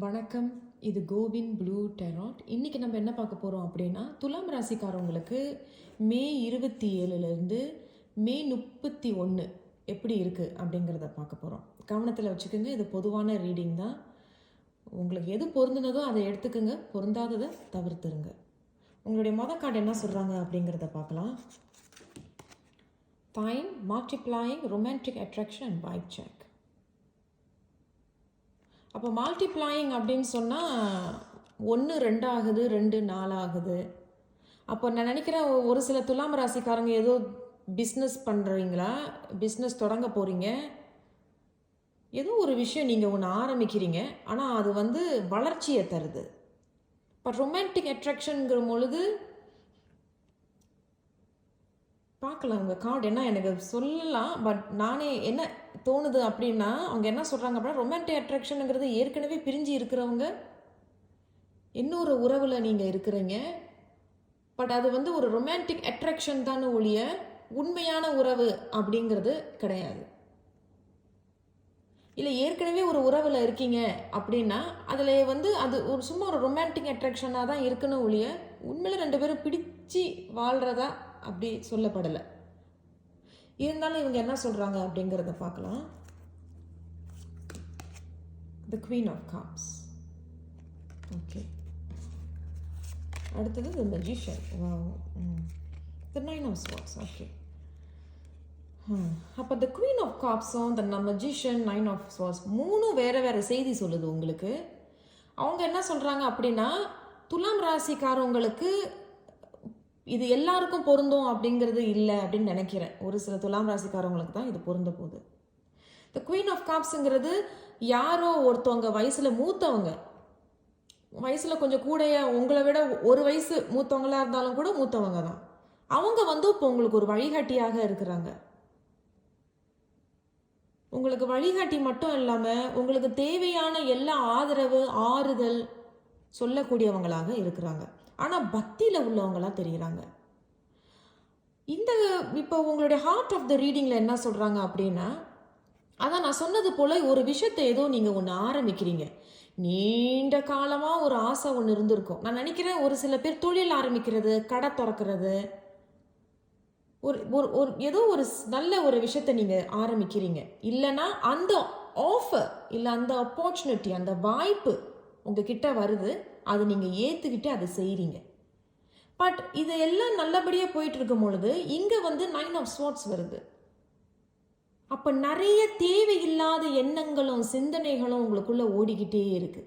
வணக்கம். இது CoWIN blue tarot. இன்றைக்கி நம்ம என்ன பார்க்க போகிறோம் அப்படின்னா, துலாம் ராசிக்காரவங்களுக்கு மே 27லேருந்து மே 31 எப்படி இருக்குது அப்படிங்கிறத பார்க்க போகிறோம். கவனத்தில் வச்சுக்கோங்க, இது பொதுவான ரீடிங் தான். உங்களுக்கு எது பொருந்தினதோ அதை எடுத்துக்கோங்க, பொருந்தாததை தவிர்த்துருங்க. உங்களுடைய கார்டு என்ன சொல்கிறாங்க அப்படிங்கிறத பார்க்கலாம். Time, multiplying, romantic attraction and vibe check. அப்போ மல்டிப்ளையிங் அப்படின்னு சொன்னால் 1 2 ஆகுது, 2 4 ஆகுது. அப்போ நான் நினைக்கிறேன், ஒரு சில துலாம் ராசிக்காரங்க ஏதோ பிஸ்னஸ் பண்ணுறீங்களா, பிஸ்னஸ் தொடங்க போகிறீங்க, ஏதோ ஒரு விஷயம் நீங்கள் ஒன்று ஆரம்பிக்கிறீங்க, ஆனால் அது வளர்ச்சியை தருது. இப்போ ரொமான்டிக் அட்ராக்ஷனுங்கிற பொழுது பார்க்கலாம் உங்கள் கார்டு என்ன எனக்கு சொல்லலாம். பட் நானே என்ன தோணுது அப்படின்னா, அவங்க என்ன சொல்கிறாங்க அப்படின்னா, ரொமான்டிக் அட்ராக்ஷனுங்கிறது ஏற்கனவே பிரிஞ்சு இருக்கிறவங்க இன்னொரு உறவில் நீங்கள் இருக்கிறீங்க. பட் அது ஒரு ரொமான்டிக் அட்ராக்ஷன் தானே ஒழிய உண்மையான உறவு அப்படிங்கிறது கிடையாது. இல்லை ஏற்கனவே ஒரு உறவில் இருக்கீங்க அப்படின்னா அதில் அது ஒரு சும்மா ஒரு ரொமான்டிக் அட்ராக்ஷனாக தான் இருக்குன்னு ஒழிய உண்மையில் 2 பேரும் பிடிச்சி வாழ்கிறதா அப்படி சொல்லப்படலை. இருந்தாலும் இவங்க என்ன சொல்கிறாங்க அப்படிங்கிறத பார்க்கலாம். The Queen of Cups. Okay, அடுத்தது The Magician. The Nine of Swords. Okay, அப்போ The Queen of Cupஸும் The Magician, Nine of Swords மூணும் வேறு வேறு செய்தி சொல்லுது உங்களுக்கு. அவங்க என்ன சொல்கிறாங்க அப்படின்னா, துலாம் ராசிக்காரவங்களுக்கு இது எல்லாருக்கும் பொருந்தும் அப்படிங்கிறது இல்லை அப்படின்னு நினைக்கிறேன். ஒரு சில துலாம் ராசிக்காரவங்களுக்கு தான் இது பொருந்த போகுது. த குவீன் ஆஃப் காப்ஸுங்கிறது யாரோ ஒருத்தவங்க வயசில் மூத்தவங்க, வயசில் கொஞ்சம் கூடைய, உங்களை விட ஒரு வயசு மூத்தவங்களாக இருந்தாலும் கூட மூத்தவங்க தான். அவங்க இப்போ உங்களுக்கு ஒரு வழிகாட்டியாக இருக்கிறாங்க. உங்களுக்கு வழிகாட்டி மட்டும் இல்லாமல் உங்களுக்கு தேவையான எல்லா ஆதரவு ஆறுதல் சொல்லக்கூடியவங்களாக இருக்கிறாங்க. ஆனால் பக்தியில் உள்ளவங்களாக தெரிகிறாங்க. இப்போ உங்களுடைய ஹார்ட் ஆஃப் த ரீடிங்கில் என்ன சொல்கிறாங்க அப்படின்னா, அதான் நான் சொன்னது போல் ஒரு விஷயத்தை ஏதோ நீங்கள் ஒன்று ஆரம்பிக்கிறீங்க. நீண்ட காலமாக ஒரு ஆசை ஒன்று இருந்திருக்கும். நான் நினைக்கிறேன் ஒரு சில பேர் தொழில் ஆரம்பிக்கிறது, கடை திறக்கிறது, ஒரு ஏதோ ஒரு நல்ல ஒரு விஷயத்தை நீங்கள் ஆரம்பிக்கிறீங்க. இல்லைன்னா அந்த ஆஃபர் இல்லை அந்த ஆப்பர்ச்சுனிட்டி, அந்த வாய்ப்பு உங்ககிட்ட வருது, அது நீங்கள் ஏற்றுக்கிட்டு அதை செய்கிறீங்க. பட் இது எல்லாம் நல்லபடியாக போயிட்டு இருக்கும் பொழுது இங்கே நைன் ஆஃப் ஸ்வார்ட்ஸ் வருது. அப்போ நிறைய தேவையில்லாத எண்ணங்களும் சிந்தனைகளும் உங்களுக்குள்ளே ஓடிக்கிட்டே இருக்கு.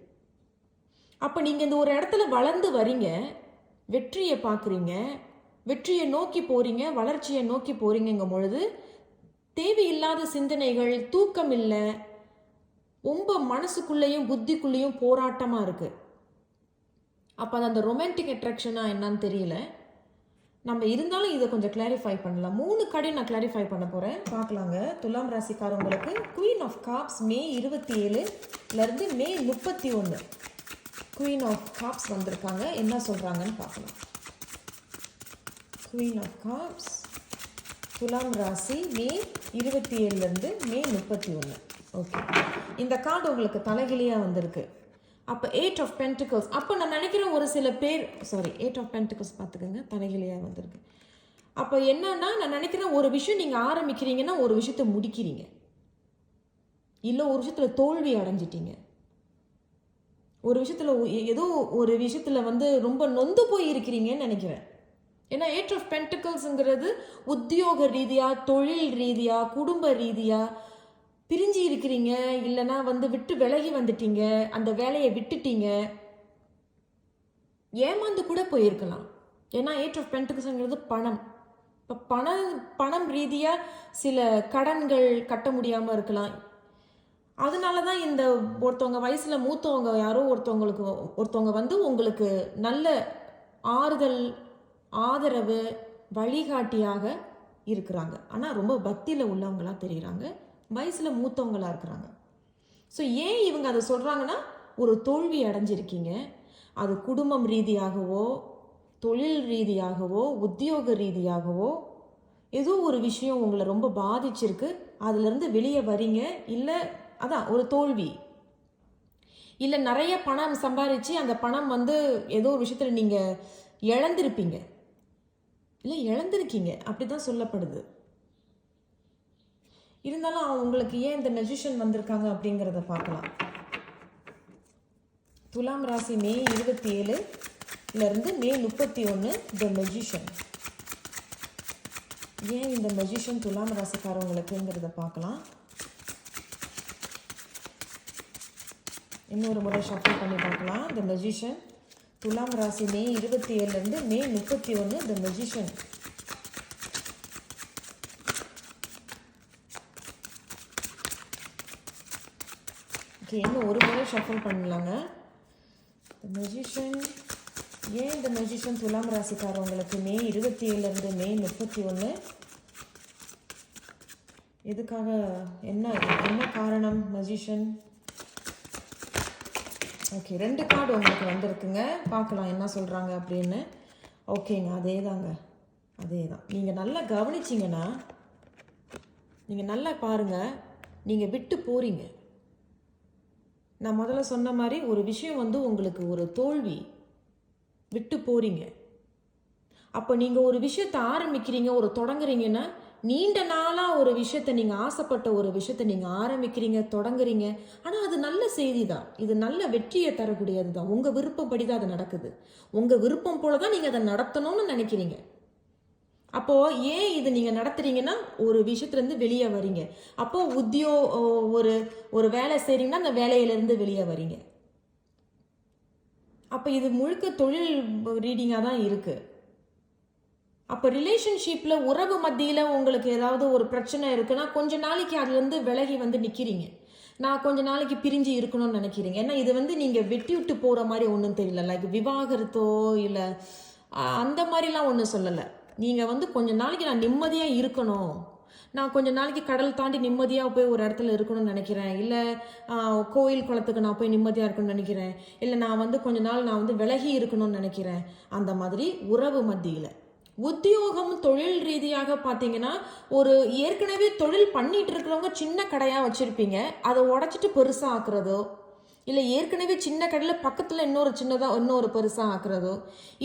அப்போ நீங்கள் இந்த ஒரு இடத்துல வளர்ந்து வரீங்க, வெற்றியை பார்க்குறீங்க, வெற்றியை நோக்கி போகிறீங்க, வளர்ச்சியை நோக்கி போகிறீங்கும் பொழுது தேவையில்லாத சிந்தனைகள், தூக்கம் இல்லை, ரொம்ப மனசுக்குள்ளேயும் புத்திக்குள்ளேயும் போராட்டமாக இருக்குது. அப்போ அது அந்த ரொமான்டிக் அட்ராக்ஷனாக என்னன்னு தெரியல. நம்ம இருந்தாலும் இதை கொஞ்சம் கிளாரிஃபை பண்ணலாம். 3 கார்டையும் நான் கிளாரிஃபை பண்ண போகிறேன், பார்க்கலாங்க. துலாம் ராசிக்காரவங்களுக்கு குவீன் ஆஃப் காப்ஸ் மே 27லேருந்து மே 31 குவீன் ஆஃப் காப்ஸ் வந்திருக்காங்க. என்ன சொல்கிறாங்கன்னு பார்க்கலாம். குவீன் ஆஃப் காப்ஸ் துலாம் ராசி மே 27லேருந்து மே 31. ஓகே, இந்த கார்டு உங்களுக்கு தலைகிலியாக வந்திருக்கு. அப்போ 8 ஆஃப் பென்டிகல்ஸ். அப்போ நான் நினைக்கிறேன் ஒரு சில பேர் 8 ஆஃப் பென்டிகல்ஸ் பார்த்துக்கோங்க, தலைகிலியாக வந்திருக்கு. அப்போ என்னன்னா, நான் நினைக்கிறேன் ஒரு விஷயம் நீங்கள் ஆரம்பிக்கிறீங்கன்னா ஒரு விஷயத்தை முடிக்கிறீங்க, இல்லை ஒரு விஷயத்தில் தோல்வி அடைஞ்சிட்டீங்க, ஒரு விஷயத்தில் ஏதோ ஒரு விஷயத்தில் ரொம்ப நொந்து போய் இருக்கிறீங்கன்னு நினைக்கிறேன். ஏன்னா 8 ஆஃப் பென்டிகல்ஸுங்கிறது உத்தியோக ரீதியாக, தொழில் ரீதியாக, குடும்ப ரீதியாக பிரிஞ்சு இருக்கிறீங்க, இல்லைன்னா விட்டு விலகி வந்துட்டீங்க, அந்த வேலையை விட்டுட்டீங்க, ஏமாந்து கூட போயிருக்கலாம். ஏன்னா 8 ஆஃப் பென்டிகல்ஸ்ங்கிறது பணம். இப்போ பணம் ரீதியாக சில கடன்கள் கட்ட முடியாமல் இருக்கலாம். அதனால தான் இந்த ஒருத்தவங்க வயசில் மூத்தவங்க யாரோ ஒருத்தவங்க உங்களுக்கு நல்ல ஆறுதல், ஆதரவு, வழிகாட்டியாக இருக்கிறாங்க. ஆனால் ரொம்ப பக்தியில் உள்ளவங்களாக தெரிகிறாங்க, வயசில் மூத்தவங்களாக இருக்கிறாங்க. ஸோ ஏன் இவங்க அதை சொல்கிறாங்கன்னா, ஒரு தோல்வி அடைஞ்சிருக்கீங்க. அது குடும்பம் ரீதியாகவோ, தொழில் ரீதியாகவோ, உத்தியோக ரீதியாகவோ ஏதோ ஒரு விஷயம் உங்களை ரொம்ப பாதிச்சிருக்கு, அதுலேருந்து வெளியே வரீங்க, இல்லை அதான் ஒரு தோல்வி. இல்லை நிறைய பணம் சம்பாதிச்சு அந்த பணம் வந்து ஏதோ ஒரு விஷயத்தில் நீங்கள் இழந்திருப்பீங்க, இல்லை இழந்திருக்கீங்க, அப்படி தான் சொல்லப்படுது. இருந்தாலும் உங்களுக்கு ஏன் இந்த மெஜிஷியன் வந்திருக்காங்க அப்படிங்கிறத பார்க்கலாம். துலாம் ராசி மே 27 மே 31 த மெஜிஷியன். ஏன் இந்த மெஜிஷியன் துலாம் ராசிக்காரவங்களுக்குங்கிறத பார்க்கலாம். இன்னொரு முறை ஷஃபிள் பண்ணி பார்க்கலாம். த மெஜிஷியன் துலாம் ராசி மே 27 மே 31 த மெஜிஷியன். ஓகே, இன்னும் ஒரு முறை ஷஃபிள் பண்ணலாங்க. த மெஜிஷியன். ஏன் இந்த மெஜிஷியன் துலாம் ராசிக்காரவங்களுக்கு மே 27 மே 31? எதுக்காக, என்ன காரணம் மெஜிஷியன்? ஓகே, 2 கார்டு உங்களுக்கு வந்திருக்குங்க. பார்க்கலாம் என்ன சொல்கிறாங்க அப்படின்னு. ஓகேங்க, அதே தான். நீங்கள் நல்லா கவனிச்சிங்கன்னா, நீங்கள் நல்லா பாருங்கள், நீங்கள் விட்டு போகிறீங்க. நான் முதல்ல சொன்ன மாதிரி ஒரு விஷயம் வந்து உங்களுக்கு ஒரு தோல்வி, விட்டு போகிறீங்க. அப்போ நீங்கள் ஒரு விஷயத்தை ஆரம்பிக்கிறீங்க, ஒரு தொடங்குறீங்கன்னா, நீண்ட நாளாக ஒரு விஷயத்தை நீங்கள் ஆசைப்பட்ட ஒரு விஷயத்தை நீங்கள் ஆரம்பிக்கிறீங்க, தொடங்குறீங்க. ஆனால் அது நல்ல செய்தி தான், இது நல்ல வெற்றியை தரக்கூடியது தான். உங்கள் விருப்பப்படி தான் அது நடக்குது. உங்கள் விருப்பம் போல தான் நீங்கள் அதை நடத்தணும்னு நினைக்கிறீங்க. அப்போது ஏன் இது நீங்கள் நடத்துறீங்கன்னா, ஒரு விஷயத்துலேருந்து வெளியே வரீங்க. அப்போது ஒரு வேலை செய்கிறீங்கன்னா அந்த வேலையிலேருந்து வெளியே வரீங்க. அப்போ இது முழுக்க தொழில் ரீடிங்காக தான் இருக்குது. அப்போ ரிலேஷன்ஷிப்பில் உறவு மத்தியில் உங்களுக்கு ஏதாவது ஒரு பிரச்சனை இருக்குன்னா, கொஞ்ச நாளைக்கு அதுலேருந்து விலகி வந்து நிற்கிறீங்க. நான் கொஞ்ச நாளைக்கு பிரிஞ்சு இருக்கணும்னு நினைக்கிறீங்க. ஏன்னா இது வந்து நீங்கள் வெட்டி விட்டு போகிற மாதிரி ஒன்றும் தெரியல. லைக் விவாகரத்தோ இல்லை அந்த மாதிரிலாம் ஒன்றும் சொல்லலை. நீங்கள் வந்து கொஞ்ச நாளைக்கு நான் நிம்மதியாக இருக்கணும், நான் கொஞ்ச நாளைக்கு கடல் தாண்டி நிம்மதியாக போய் ஒரு இடத்துல இருக்கணும்னு நினைக்கிறேன், இல்லை கோயில் குளத்துக்கு நான் போய் நிம்மதியாக இருக்கணும்னு நினைக்கிறேன், இல்லை நான் வந்து கொஞ்ச நாள் நான் வந்து விலகி இருக்கணும்னு நினைக்கிறேன். அந்த மாதிரி உறவு மத்தியில். உத்தியோகம் தொழில் ரீதியாக பார்த்தீங்கன்னா, ஒரு ஏற்கனவே தொழில் பண்ணிட்டு இருக்கிறவங்க சின்ன கடையாக வச்சுருப்பீங்க, அதை உடச்சிட்டு பெருசாக ஆக்குறதோ, இல்லை ஏற்கனவே சின்ன கடையில் பக்கத்தில் இன்னொரு பெருசாக ஆக்குறதோ,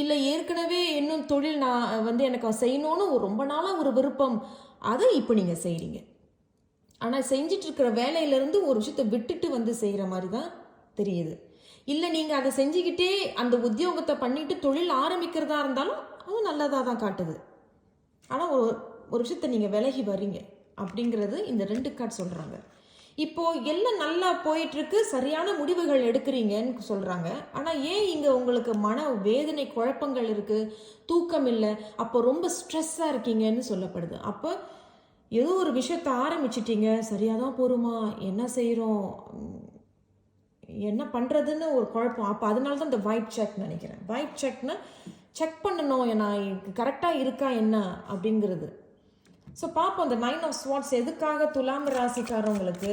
இல்லை ஏற்கனவே இன்னும் தொழில் நான் வந்து எனக்கு செய்யணும்னு ரொம்ப நாளாக ஒரு விருப்பம், அதை இப்போ நீங்கள் செய்கிறீங்க. ஆனால் செஞ்சிட்டு இருக்கிற வேலையிலேருந்து ஒரு விஷயத்தை விட்டுட்டு வந்து செய்கிற மாதிரி தான் தெரியுது. இல்லை நீங்கள் அதை செஞ்சுக்கிட்டே அந்த உத்தியோகத்தை பண்ணிட்டு தொழில் ஆரம்பிக்கிறதா இருந்தாலும் அதுவும் நல்லதாக தான் காட்டுது. ஆனால் ஒரு விஷயத்தை நீங்கள் விலகி வரீங்க அப்படிங்கிறது இந்த 2 கார்டு சொல்கிறாங்க. இப்போது எல்லாம் நல்லா போயிட்டுருக்கு, சரியான முடிவுகள் எடுக்கிறீங்கன்னு சொல்கிறாங்க. ஆனால் ஏன் இங்கே உங்களுக்கு மன வேதனை, குழப்பங்கள் இருக்குது, தூக்கம் இல்லை, அப்போ ரொம்ப ஸ்ட்ரெஸ்ஸாக இருக்கீங்கன்னு சொல்லப்படுது. அப்போ ஏதோ ஒரு விஷயத்தை ஆரம்பிச்சிட்டிங்க, சரியாக தான் போருமா, என்ன செய்கிறோம், என்ன பண்ணுறதுன்னு ஒரு குழப்பம். அப்போ அதனால தான் இந்த வைட் செக் நினைக்கிறேன். வைட் செக்னா செக் பண்ணணும், நான் கரெக்டாக இருக்கா என்ன அப்படிங்கிறது. ஸோ பார்ப்போம் இந்த 9 ஆஃப் ஸ்வார்ட்ஸ் எதுக்காக துலாம் ராசிக்காரவங்களுக்கு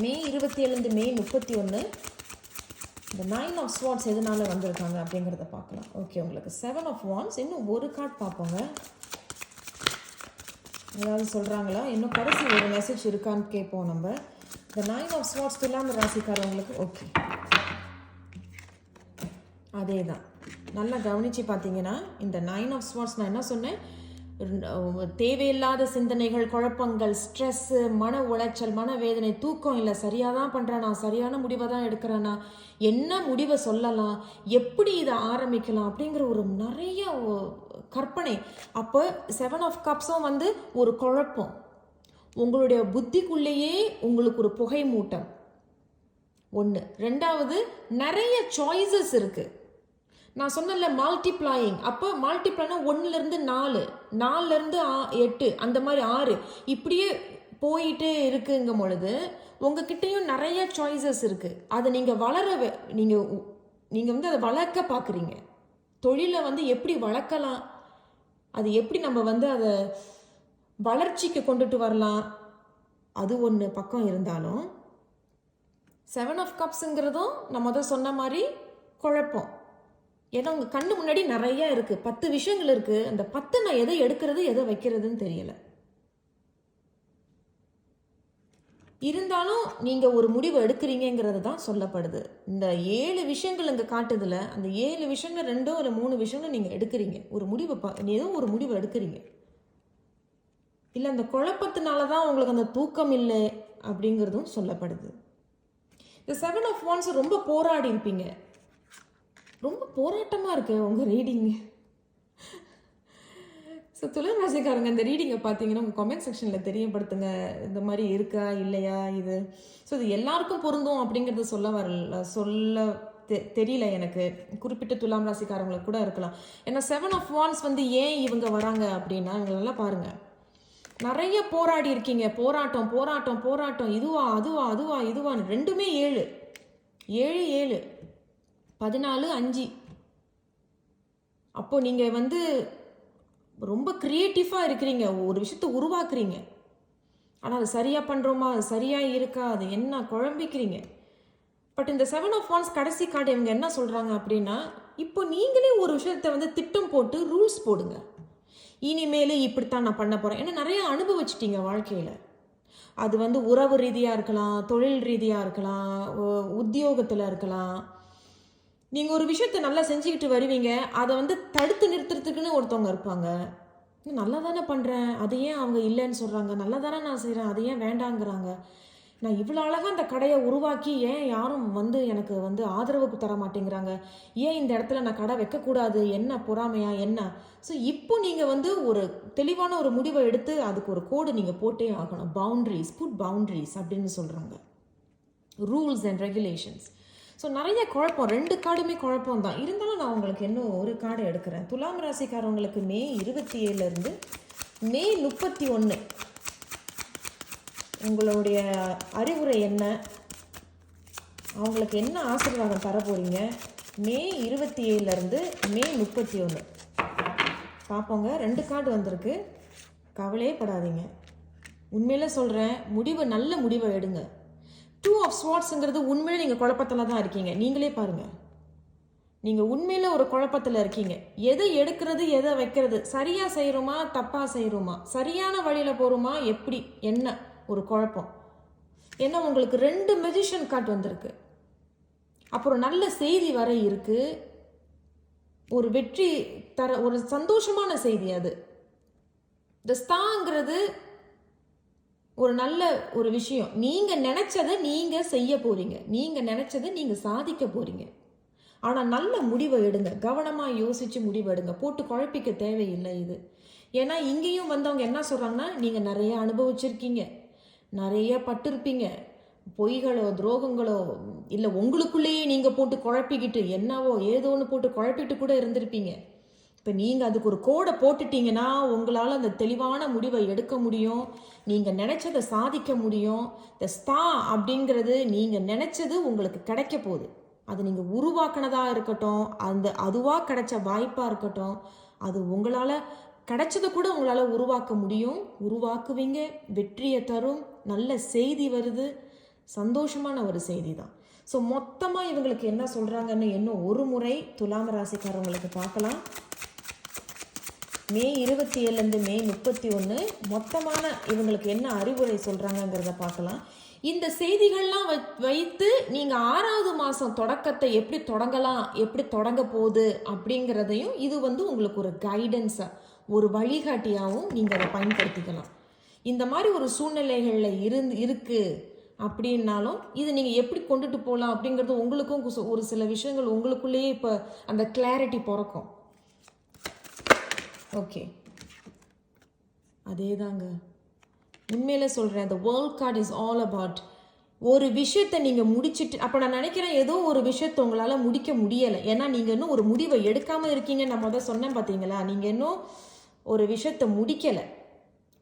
மே 27 மே 31 இந்த 9 ஆஃப் ஸ்வார்ட்ஸ் எதனால வந்திருக்காங்க அப்படிங்கிறத பார்க்கலாம். ஓகே, உங்களுக்கு 7 ஆஃப் வாண்ட்ஸ். இன்னும் ஒரு கார்டு பார்ப்போங்க, ஏதாவது சொல்கிறாங்களா, இன்னும் கடைசி ஒரு மெசேஜ் இருக்கான்னு கேட்போம் நம்ம. இந்த 9 ஆஃப் ஸ்வார்ட்ஸ் துலாம் ராசிக்காரவங்களுக்கு. ஓகே, அதே தான். நல்லா கவனித்து பார்த்தீங்கன்னா இந்த 9 ஆஃப் ஸ்வார்ட்ஸ் நான் என்ன சொன்னேன், தேவையில்லாத சிந்தனைகள், குழப்பங்கள், ஸ்ட்ரெஸ்ஸு, மன உளைச்சல், மனவேதனை, தூக்கம் இல்லை, சரியாக தான் பண்ணுறேன், நான் சரியான முடிவை தான் எடுக்கிறேன்னா, என்ன முடிவை சொல்லலாம், எப்படி இதை ஆரம்பிக்கலாம் அப்படிங்கிற ஒரு நிறைய கற்பனை. அப்போ 7 ஆஃப் கப்ஸும் வந்து ஒரு குழப்பம், உங்களுடைய புத்திக்குள்ளேயே உங்களுக்கு ஒரு புகை மூட்டம் ஒன்று. 2வது நிறைய சாய்ஸஸ் இருக்குது. நான் சொன்னல மல்டிப்ளாயிங். அப்போ மல்டிப்ளைனா 1லேருந்து 4, 4லேருந்து 8, அந்த மாதிரி 6 இப்படியே போயிட்டே இருக்குங்கும் பொழுது உங்ககிட்டையும் நிறைய சாய்ஸஸ் இருக்குது. அதை நீங்கள் நீங்கள் வந்து அதை வளர்க்க பார்க்குறீங்க. தொழிலை வந்து எப்படி வளர்க்கலாம், அது எப்படி நம்ம வந்து அதை வளர்ச்சிக்கு கொண்டுட்டு வரலாம், அது ஒன்று பக்கம் இருந்தாலும் 7 ஆஃப் கப்ஸுங்கிறதும் நான் முதல் சொன்ன மாதிரி குழப்பம். ஏன்னா உங்கள் கண்ணு முன்னாடி நிறைய இருக்குது, 10 விஷயங்கள் இருக்குது. அந்த 10 நான் எதை எடுக்கிறது எதை வைக்கிறதுன்னு தெரியலை. இருந்தாலும் நீங்கள் ஒரு முடிவு எடுக்கிறீங்கிறது தான் சொல்லப்படுது. இந்த 7 விஷயங்கள் இங்கே காட்டுதில் அந்த 7 விஷயங்கள் 2 இல்லை 3 விஷயங்கள் நீங்கள் எடுக்கிறீங்க. ஒரு முடிவு ஏதோ ஒரு முடிவு எடுக்கிறீங்க. இல்லை அந்த குழப்பத்தினால தான் உங்களுக்கு அந்த தூக்கம் இல்லை அப்படிங்கிறதும் சொல்லப்படுது. இந்த 7 of Wands ரொம்ப போராடி இருப்பீங்க. ரொம்ப போராட்டமாக இருக்கு உங்கள் ரீடிங்கு. ஸோ துலாம் ராசிக்காரங்க இந்த ரீடிங்கை பார்த்தீங்கன்னா உங்கள் கமெண்ட் செக்ஷனில் தெரியப்படுத்துங்க. இந்த மாதிரி இருக்கா இல்லையா இது. ஸோ இது எல்லாருக்கும் பொருந்தும் அப்படிங்கிறது சொல்ல தெரியல எனக்கு. குறிப்பிட்ட துலாம் ராசிக்காரங்களுக்கு கூட இருக்கலாம். ஏன்னா 7 of Wands ஏன் இவங்க வராங்க அப்படின்னா இவங்களெல்லாம் பாருங்கள். நிறைய போராடி இருக்கீங்க. போராட்டம் போராட்டம் போராட்டம், இதுவா அதுவா அதுவா இதுவான்னு. 2மே 7 7 7 14 5. அப்போ நீங்கள் ரொம்ப க்ரியேட்டிவாக இருக்கிறீங்க. ஒரு விஷயத்தை உருவாக்குறீங்க. ஆனால் அது சரியாக பண்ணுறோமா, அது சரியாக இருக்கா, அது என்ன குழம்பிக்கிறீங்க. பட் இந்த 7 of Wands கடைசி கார்டு இவங்க என்ன சொல்கிறாங்க அப்படின்னா, இப்போ நீங்களே ஒரு விஷயத்தை திட்டம் போட்டு ரூல்ஸ் போடுங்க. இனிமேல் இப்படித்தான் நான் பண்ண போகிறேன். ஏன்னா நிறைய அனுபவிச்சிட்டிங்க வாழ்க்கையில். அது உறவு ரீதியாக இருக்கலாம், தொழில் ரீதியாக இருக்கலாம், உத்தியோகத்தில் இருக்கலாம். நீங்கள் ஒரு விஷயத்தை நல்லா செஞ்சுக்கிட்டு வருவீங்க. அதை தடுத்து நிறுத்துறதுக்குன்னு ஒருத்தவங்க இருப்பாங்க. நல்லா தானே பண்ணுறேன், அது ஏன் அவங்க இல்லைன்னு சொல்கிறாங்க, நல்லா தானே நான் செய்கிறேன், அது ஏன் வேண்டாங்கிறாங்க. நான் இவ்வளோ அழகாக அந்த கடையை உருவாக்கி ஏன் யாரும் எனக்கு ஆதரவுக்கு தர மாட்டேங்கிறாங்க, ஏன் இந்த இடத்துல நான் கடை வைக்கக்கூடாது, என்ன பொறாமையா என்ன. ஸோ இப்போ நீங்கள் ஒரு தெளிவான ஒரு முடிவை எடுத்து அதுக்கு ஒரு கோடு நீங்கள் போட்டே ஆகணும். பவுண்ட்ரிஸ், புட் பவுண்ட்ரிஸ் அப்படின்னு சொல்கிறாங்க. Rules and regulations. ஸோ நிறைய குழப்பம். 2 கார்டுமே குழப்பம் தான். இருந்தாலும் நான் உங்களுக்கு இன்னும் ஒரு கார்டு எடுக்கிறேன். துலாம் ராசிக்காரவங்களுக்கு மே 27 மே 31 உங்களுடைய அறிவுரை என்ன, அவங்களுக்கு என்ன ஆசீர்வாதம் தர போகிறீங்க. மே 27 மே 31 பார்ப்போங்க. 2 கார்டு வந்திருக்கு. கவலையே படாதீங்க. உண்மையில சொல்கிறேன், நல்ல முடிவை எடுங்க. 2 of Swordsங்கிறது உண்மையிலே நீங்கள் குழப்பத்தில் தான் இருக்கீங்க. நீங்களே பாருங்கள், நீங்கள் உண்மையில் ஒரு குழப்பத்தில் இருக்கீங்க. எதை எடுக்கிறது, எதை வைக்கிறது, சரியாக செய்கிறோமா தப்பாக செய்கிறோமா, சரியான வழியில் போகிறோமா, எப்படி என்ன ஒரு குழப்பம். ஏன்னா உங்களுக்கு 2 மெஜிஷியன் கார்டு வந்திருக்கு. அப்புறம் நல்ல செய்தி வர இருக்கு. ஒரு வெற்றி தர ஒரு சந்தோஷமான செய்தி. அது இந்த ஸ்தாங்கிறது ஒரு நல்ல ஒரு விஷயம். நீங்கள் நினச்சதை நீங்கள் செய்ய போகிறீங்க. நீங்கள் நினச்சதை நீங்கள் சாதிக்க போகிறீங்க. ஆனால் நல்ல முடிவை எடுங்க. கவனமாக யோசித்து முடிவு எடுங்க. போட்டு குழப்பிக்க தேவையில்லை இது. ஏன்னா இங்கேயும் அவங்க என்ன சொல்கிறாங்கன்னா, நீங்கள் நிறைய அனுபவிச்சிருக்கீங்க, நிறைய பட்டிருப்பீங்க. பொய்களோ துரோகங்களோ இல்லை உங்களுக்குள்ளேயே நீங்கள் போட்டு குழப்பிக்கிட்டு என்னவோ ஏதோன்னு போட்டு குழப்பிட்டு கூட இருந்திருப்பீங்க. இப்போ நீங்கள் அதுக்கு ஒரு கோடை போட்டுட்டீங்கன்னா உங்களால் அந்த தெளிவான முடிவை எடுக்க முடியும். நீங்கள் நினச்சதை சாதிக்க முடியும். இந்த ஸ்தா அப்படிங்கிறது நீங்கள் நினச்சது உங்களுக்கு கிடைக்க போகுது. அது நீங்கள் உருவாக்கினதாக இருக்கட்டும், அதுவாக கிடைச்ச வாய்ப்பாக இருக்கட்டும், அது உங்களால் கிடைச்சதை கூட உங்களால் உருவாக்க முடியும். உருவாக்குவீங்க. வெற்றியை தரும். நல்ல செய்தி வருது. சந்தோஷமான ஒரு செய்தி தான். ஸோ மொத்தமாக இவங்களுக்கு என்ன சொல்கிறாங்கன்னு இன்னும் ஒரு முறை துலாம் ராசிக்காரவங்களுக்கு பார்க்கலாம். மே 27 மே 31 மொத்தமான இவங்களுக்கு என்ன அறிவுரை சொல்கிறாங்கங்கிறத பார்க்கலாம். இந்த செய்திகள்லாம் வைத்து நீங்கள் 6வது மாதம் தொடக்கத்தை எப்படி தொடங்கலாம், எப்படி தொடங்க போகுது அப்படிங்கிறதையும் இது உங்களுக்கு ஒரு கைடன்ஸாக, ஒரு வழிகாட்டியாகவும் நீங்கள் அதை பயன்படுத்திக்கலாம். இந்த மாதிரி ஒரு சூழ்நிலைகளில் இருக்குது அப்படின்னாலும் இது நீங்கள் எப்படி கொண்டுட்டு போகலாம் அப்படிங்கிறது உங்களுக்கும் ஒரு சில விஷயங்கள் உங்களுக்குள்ளேயே இப்போ அந்த கிளாரிட்டி பிறக்கும். ஓகே, அதே தாங்க உண்மையில சொல்கிறேன். the world card is all about ஒரு விஷயத்தை நீங்கள் முடிச்சுட்டு. அப்போ நான் நினைக்கிறேன் ஏதோ ஒரு விஷயத்தை உங்களால் முடிக்க முடியலை. ஏன்னா நீங்கள் இன்னும் ஒரு முடிவை எடுக்காமல் இருக்கீங்க. நான் சொன்னேன் பார்த்தீங்களா, நீங்கள் இன்னும் ஒரு விஷயத்தை முடிக்கலை,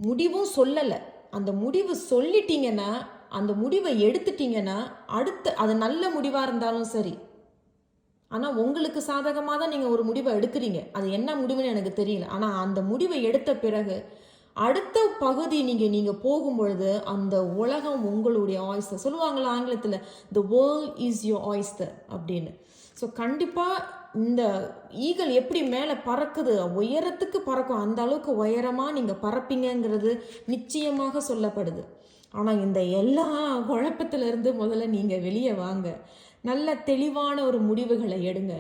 முடிவும் சொல்லலை. அந்த முடிவு சொல்லிட்டீங்கன்னா, அந்த முடிவை எடுத்துட்டீங்கன்னா அடுத்து அது நல்ல முடிவாக இருந்தாலும் சரி, ஆனால் உங்களுக்கு சாதகமாக தான் நீங்கள் ஒரு முடிவை எடுக்கிறீங்க. அது என்ன முடிவுன்னு எனக்கு தெரியல. ஆனால் அந்த முடிவை எடுத்த பிறகு அடுத்த பகுதி நீங்கள் போகும்பொழுது அந்த உலகம் உங்களுடைய ஆயிஸ்டர். சொல்லுவாங்களா ஆங்கிலத்தில், the world is your oyster அப்படின்னு. ஸோ கண்டிப்பாக இந்த ஈகிள் எப்படி மேலே பறக்குது, உயரத்துக்கு பறக்கும், அந்த அளவுக்கு உயரமாக நீங்கள் பறப்பீங்கிறது நிச்சயமாக சொல்லப்படுது. ஆனால் இந்த எல்லா குழப்பத்திலிருந்து முதல்ல நீங்கள் வெளியே வாங்க. நல்ல தெளிவான ஒரு முடிவுகளை எடுங்க.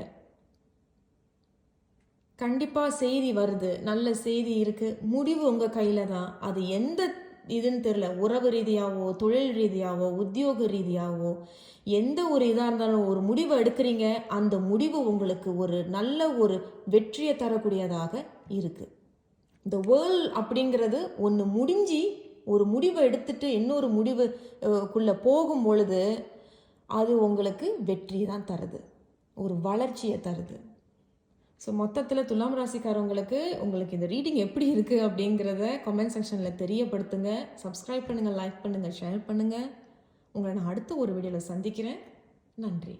கண்டிப்பாக செய்தி வருது, நல்ல செய்தி இருக்குது, முடிவு உங்கள் கையில் தான். அது எந்த இதுன்னு தெரில, உறவு ரீதியாகவோ தொழில் ரீதியாகவோ உத்தியோக ரீதியாகவோ எந்த ஒரு இதாக இருந்தாலும் ஒரு முடிவை எடுக்கிறீங்க, அந்த முடிவு உங்களுக்கு ஒரு நல்ல ஒரு வெற்றியை தரக்கூடியதாக இருக்குது. இந்த வேர்ல்ட் அப்படிங்கிறது ஒன்று முடிஞ்சு ஒரு முடிவை எடுத்துட்டு இன்னொரு முடிவுக்குள்ளே போகும் பொழுது அது உங்களுக்கு வெற்றி தான் தருது, ஒரு வளர்ச்சியை தருது. ஸோ மொத்தத்தில் துலாம் ராசிக்காரவங்களுக்கு உங்களுக்கு இந்த ரீடிங் எப்படி இருக்குது அப்படிங்கிறத கமெண்ட் செக்ஷனில் தெரியப்படுத்துங்க. சப்ஸ்கிரைப் பண்ணுங்கள், லைக் பண்ணுங்கள், ஷேர் பண்ணுங்கள். உங்களை நான் அடுத்த ஒரு வீடியோவில் சந்திக்கிறேன். நன்றி.